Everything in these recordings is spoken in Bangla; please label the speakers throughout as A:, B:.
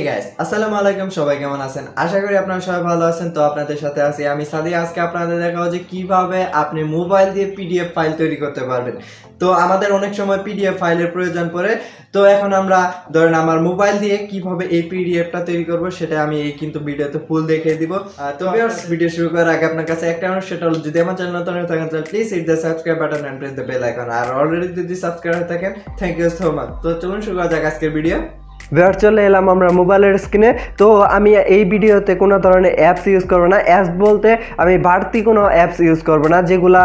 A: গাইস আসসালামু আলাইকুম সবাই কেমন আছেন আশা করি আপনারা সবাই ভালো আছেন তো আপনাদের সাথে আছি আমি সাদি আজকে আপনাদের দেখাবো যে কিভাবে আপনি মোবাইল দিয়ে পিডিএফ ফাইল তৈরি করতে পারবেন তো আমাদের অনেক সময় পিডিএফ ফাইলের প্রয়োজন পড়ে তো এখন আমরা ধরেন আমার মোবাইল দিয়ে কিভাবে এই পিডিএফটা তৈরি করব সেটা আমি এই কিন্তু ভিডিওতে ফুল দেখিয়ে দিব তো ভিউয়ার্স ভিডিও শুরু করার আগে আপনার কাছে একটা অনুরোধ সেটা হলো যদি আমার চ্যানেল নতুন হয়ে থাকেন তাহলে please hit the subscribe button and press the bell icon আর অলরেডি যদি সাবস্ক্রাইব হয়ে থাকেন থ্যাংক ইউ সো মাচ তো চলুন শুরু করা যাক আজকের ভিডিও
B: চলে এলাম আমরা মোবাইলের স্ক্রিনে তো আমি এই ভিডিওতে কোনো ধরনের অ্যাপস ইউজ করব না অ্যাপস বলতে আমি বাড়তি কোনো অ্যাপস ইউজ করব না যেগুলা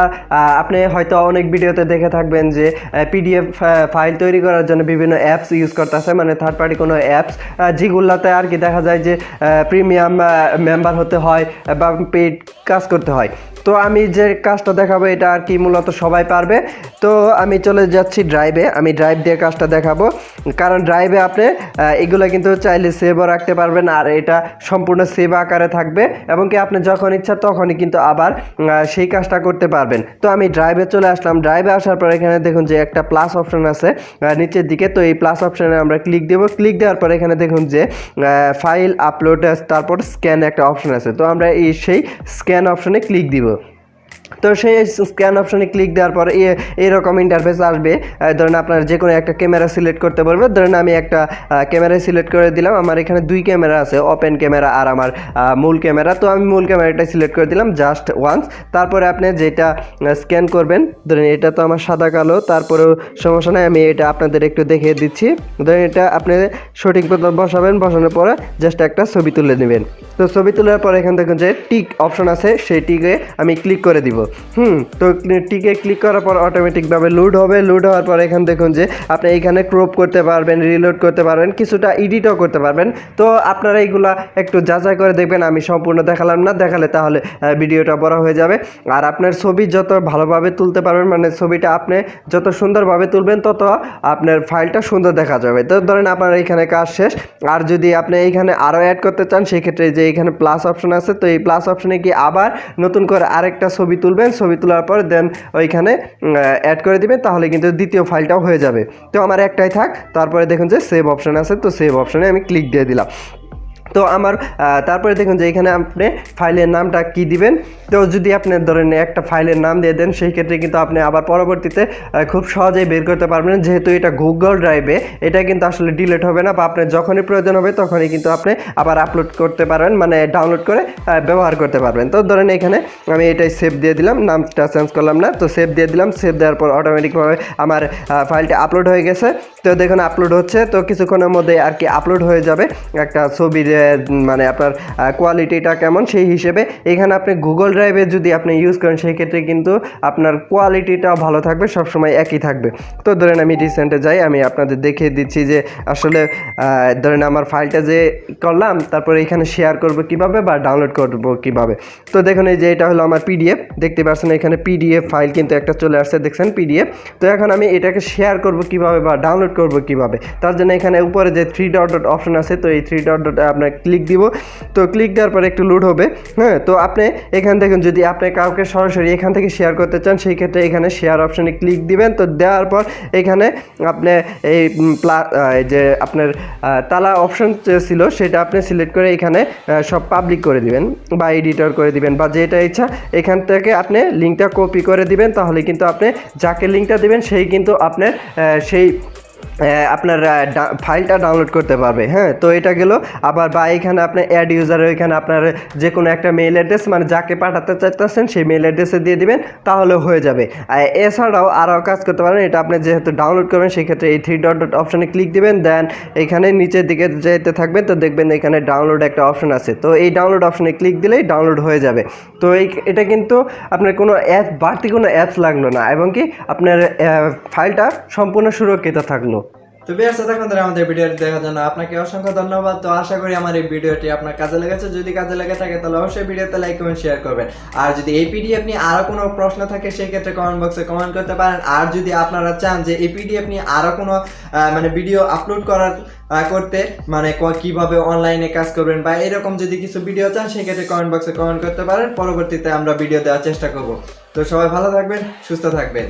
B: আপনি হয়তো অনেক ভিডিওতে দেখে থাকবেন যে পিডিএফ ফাইল তৈরি করার জন্য বিভিন্ন অ্যাপস ইউজ করতেছে মানে থার্ড পার্টি কোনো অ্যাপস যেগুলাতে আর কি দেখা যায় যে প্রিমিয়াম মেম্বার হতে হয় বা পেইড কাজ করতে হয় তো আমি যে কাজটা দেখাবো এটা আর কি মূলত সবাই পারবে তো আমি চলে যাচ্ছি ড্রাইভে আমি ড্রাইভ দিয়ে কাজটা দেখাবো কারণ ড্রাইভে আপনি এগুলো কিন্তু চাইলে সেভও রাখতে পারবেন আর এটা সম্পূর্ণ সেভ আকারে থাকবে এবং কি আপনি যখন ইচ্ছা তখনই কিন্তু আবার সেই কাজটা করতে পারবেন তো আমি ড্রাইভে চলে আসলাম ড্রাইভে আসার পর এখানে দেখুন যে একটা প্লাস অপশন আছে নিচের দিকে তো এই প্লাস অপশনে আমরা ক্লিক দেবো ক্লিক দেওয়ার পর এখানে দেখুন যে ফাইল আপলোড তারপর স্ক্যান একটা অপশন আছে তো আমরা সেই স্ক্যান অপশনে ক্লিক দিব তো সেই স্ক্যান অপশনে ক্লিক দেওয়ার পর এইরকম ইন্টারফেস আসবে ধরেন আপনার যে কোনো একটা ক্যামেরা সিলেক্ট করতে পারবে ধরেন আমি একটা ক্যামেরা সিলেক্ট করে দিলাম আমার এখানে দুই ক্যামেরা আছে ওপেন ক্যামেরা আর আমার মূল ক্যামেরা তো আমি মূল ক্যামেরাটা সিলেক্ট করে দিলাম জাস্ট ওয়ান্স তারপরে আপনি যেটা স্ক্যান করবেন ধরেন এটা তো আমার সাদা কালো তারপরেও সমস্যা নেই আমি এটা আপনাদের একটু দেখিয়ে দিচ্ছি ধরেন এটা আপনি সঠিক মতো বসাবেন বসানোর পরে জাস্ট একটা ছবি তুলে নেবেন তো ছবি তোলার পর এখানে দেখুন যে টিক অপশন আছে সেই টিকে আমি ক্লিক করে দিব তো টিকে ক্লিক করার পর অটোমেটিকভাবে লোড হবে লোড হওয়ার পর এখানে দেখুন যে আপনি এখানে ক্রপ করতে পারবেন রিলোড করতে পারবেন কিছুটা এডিটও করতে পারবেন তো আপনারা এইগুলা একটু যাচাই করে দেখবেন আমি সম্পূর্ণ দেখালাম না দেখালে তাহলে ভিডিওটা বড় হয়ে যাবে আর আপনার ছবি যত ভালোভাবে তুলতে পারবেন মানে ছবিটা আপনি যত সুন্দরভাবে তুলবেন তত আপনার ফাইলটা সুন্দর দেখা যাবে তো ধরেন আপনার এইখানে কাজ শেষ আর যদি আপনি এইখানে আরও অ্যাড করতে চান সেক্ষেত্রে যে এখানে প্লাস অপশন আছে তো এই প্লাস অপশনে কি আবার নতুন করে আরেকটা ছবি তুলবেন ছবি তোলার পর দেন ওইখানে অ্যাড করে দিবেন তাহলে কিন্তু দ্বিতীয় ফাইলটাও হয়ে যাবে তো আমার একটাই থাক তারপরে দেখুন যে সেভ অপশন আছে তো সেভ অপশনে আমি ক্লিক দিয়ে দিলাম তো আমার তারপরে দেখুন যে এখানে আপনি ফাইলের নামটা কি দিবেন তো যদি আপনি ধরেন একটা ফাইলের নাম দিয়ে দেন সেই ক্ষেত্রে কিন্তু আপনি আবার পরবর্তীতে খুব সহজেই বের করতে পারবেন যেহেতু এটা গুগল ড্রাইভে এটা কিন্তু আসলে ডিলিট হবে না বা আপনার যখনই প্রয়োজন হবে তখনই কিন্তু আপনি আবার আপলোড করতে পারবেন মানে ডাউনলোড করে ব্যবহার করতে পারবেন তো ধরেন এখানে আমি এটাই সেভ দিয়ে দিলাম নামটা চেঞ্জ করলাম না তো সেভ দিয়ে দিলাম সেভ দেওয়ার পর অটোমেটিকভাবে আমার ফাইলটা আপলোড হয়ে গেছে তো দেখুন আপলোড হচ্ছে তো কিছুক্ষণের মধ্যে আর কি আপলোড হয়ে যাবে একটা ছবির মানে আপনার কোয়ালিটিটা কেমন সেই হিসেবে এখানে আপনি গুগল ড্রাইভে যদি আপনি ইউজ করেন সেই ক্ষেত্রে কিন্তু আপনার কোয়ালিটিটা ভালো থাকবে সবসময় একই থাকবে তো ধরেন আমি রিসেন্টে যাই আমি আপনাদের দেখিয়ে দিচ্ছি যে আসলে ধরেন আমার ফাইলটা যে করলাম তারপরে এখানে শেয়ার করব কিভাবে বা ডাউনলোড করব কিভাবে তো দেখুন এই যে এটা হলো আমার পিডিএফ দেখতে পাচ্ছেন এখানে পিডিএফ ফাইল কিন্তু একটা চলে আসছে দেখছেন পিডিএফ তো এখন আমি এটাকে শেয়ার করব কিভাবে বা ডাউনলোড করব কিভাবে তার জন্য এখানে উপরে যে থ্রি ডট ডট অপশন আছে তো এই থ্রি ডট ডট আপনার ক্লিক দিব তো ক্লিক দেওয়ার পরে একটু লোড হবে হ্যাঁ তো আপনি এখান থেকে যদি আপনি কাউকে সরাসরি এখান থেকে শেয়ার করতে চান সেই ক্ষেত্রে এখানে শেয়ার অপশনে ক্লিক দিবেন তো দেওয়ার পর এখানে আপনি এই যে আপনার তালা অপশন ছিল সেটা আপনি সিলেক্ট করে এখানে সব পাবলিক করে দিবেন বা এডিটর করে দিবেন বা যেটা ইচ্ছা এখান থেকে আপনি লিঙ্কটা কপি করে দিবেন তাহলে কিন্তু আপনি যাকে লিঙ্কটা দিবেন সেই কিন্তু আপনার সেই আপনার ফাইলটা ডাউনলোড করতে পারবে হ্যাঁ তো এটা গেল আবার বা এখানে আপনি অ্যাড ইউজারে এখানে আপনার যে কোনো একটা মেইল অ্যাড্রেস মানে যাকে পাঠাতে চাইতেছেন সেই মেইল অ্যাড্রেসে দিয়ে দিবেন তাহলে হয়ে যাবে এছাড়াও আরও কাজ করতে পারেন এটা আপনি যেহেতু ডাউনলোড করবেন সেই ক্ষেত্রে এই থ্রি ডট ডট অপশানে ক্লিক দিবেন দেন এখানে নিচের দিকে যেতে থাকবেন তো দেখবেন এখানে ডাউনলোড একটা অপশন আছে তো এই ডাউনলোড অপশানে ক্লিক দিলেই ডাউনলোড হয়ে যাবে তো এটা কিন্তু আপনার কোনো অ্যাপ বাড়তি কোনো অ্যাপস লাগলো না এবং কি আপনার ফাইলটা সম্পূর্ণ সুরক্ষিত থাকলো
A: তো ভিউয়ার্স এতক্ষণ ধরে আমাদের ভিডিওটি দেখার জন্য আপনাকে অসংখ্য ধন্যবাদ তো আশা করি আমার এই ভিডিওটি আপনার কাজে লেগেছে যদি কাজে লেগে থাকে তাহলে অবশ্যই ভিডিওতে লাইক কমেন্ট শেয়ার করবেন আর যদি এই পিডিএফ নিয়ে আরো কোনো প্রশ্ন থাকে সেই ক্ষেত্রে কমেন্ট বক্সে কমেন্ট করতে পারেন আর যদি আপনারা চান যে এই পিডিএফ নিয়ে আরো কোনো মানে ভিডিও আপলোড করতে মানে কিভাবে অনলাইনে কাজ করবেন বা এরকম যদি কিছু ভিডিও চান সেই ক্ষেত্রে কমেন্ট বক্সে কমেন্ট করতে পারেন পরবর্তীতে আমরা ভিডিও দেওয়ার চেষ্টা করব তো সবাই ভালো থাকবেন সুস্থ থাকবেন